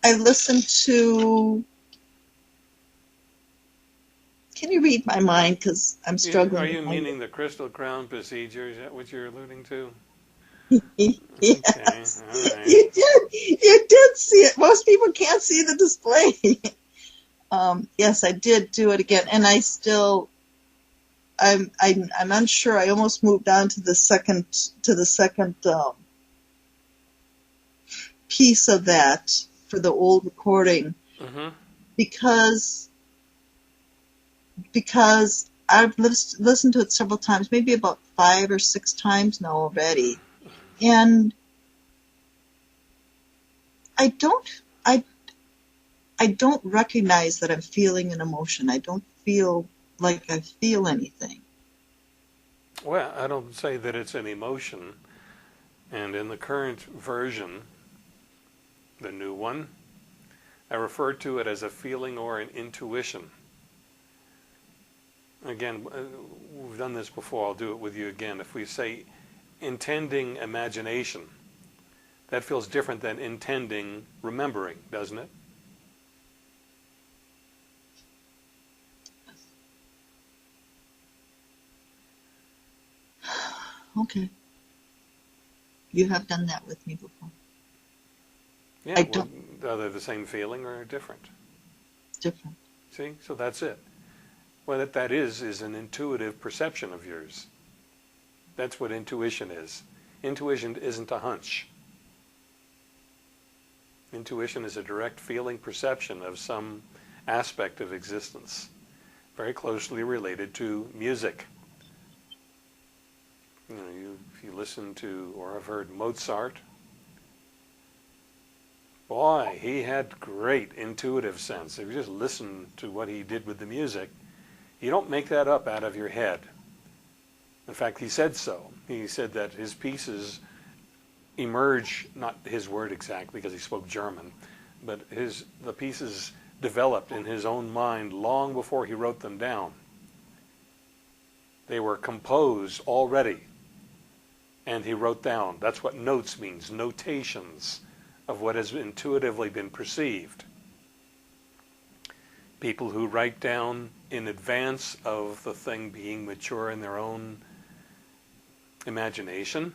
I listen to. Can you read my mind? Because I'm Are struggling to you find meaning the crystal crown procedure? Is that what you're alluding to? it. Okay, Yes, all right. you did see it. Most people can't see the display. Yes, I did do it again, and I still. I'm unsure. I almost moved on to the second piece of that for the old recording Mm-hmm. because because I've listened to it several times, maybe about 5 or 6 times now already, and I don't I I don't recognize that I'm feeling an emotion. I don't feel like I feel anything. Well, I don't say that it's an emotion, and in the current version, the new one, I refer to it as a feeling or an intuition. Again, we've done this before, I'll do it with you again. If we say intending imagination, that feels different than intending remembering, doesn't it? Okay, you have done that with me before. Yeah, I well, don't. are they the same feeling or different? Different. See, so that's it. What that is an intuitive perception of yours. That's what intuition is. Intuition isn't a hunch. Intuition is a direct feeling perception of some aspect of existence, very closely related to music. If you listen to or have heard Mozart, boy, he had great intuitive sense. If you just listen to what he did with the music, you don't make that up out of your head. In fact, he said so. He said that his pieces emerge, not his word exactly because he spoke German, but the pieces developed in his own mind long before he wrote them down. They were composed already, and he wrote down. That's what notes means, notations of what has intuitively been perceived. People who write down in advance of the thing being mature in their own imagination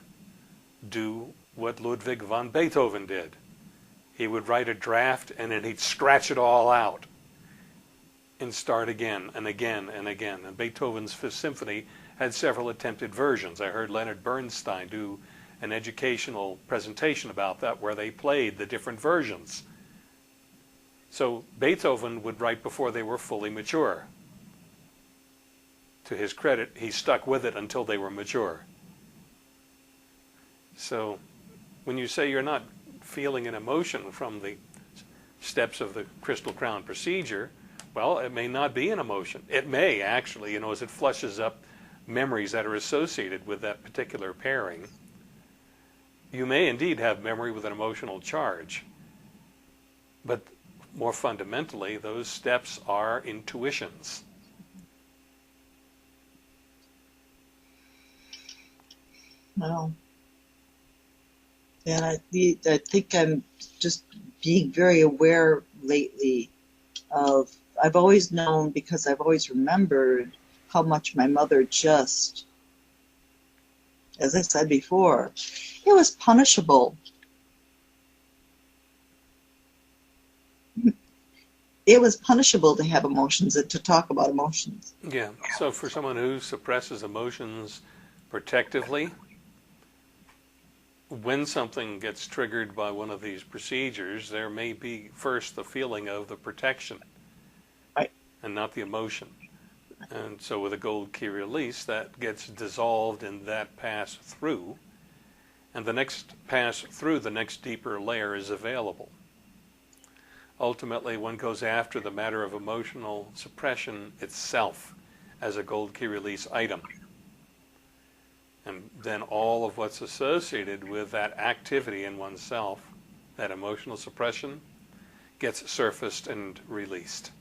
do what Ludwig van Beethoven did. He would write a draft and then he'd scratch it all out and start again and again and again. And Beethoven's Fifth Symphony had several attempted versions. I heard Leonard Bernstein do an educational presentation about that where they played the different versions. So Beethoven would write before they were fully mature. To his credit, he stuck with it until they were mature. So when you say you're not feeling an emotion from the steps of the crystal crown procedure, well, it may not be an emotion. It may actually, as it flushes up memories that are associated with that particular pairing. You may indeed have memory with an emotional charge. But more fundamentally, those steps are intuitions. Well, and I think I'm just being very aware lately of. I've always known because I've always remembered how much my mother just, as I said before, it was punishable. It was punishable to have emotions and to talk about emotions. Yeah. So for someone who suppresses emotions protectively, when something gets triggered by one of these procedures, there may be first the feeling of the protection Right. and not the emotion. And so with a gold key release, that gets dissolved in that pass through. And the next pass through, the next deeper layer is available. Ultimately, one goes after the matter of emotional suppression itself as a gold key release item. And then all of what's associated with that activity in oneself, that emotional suppression, gets surfaced and released.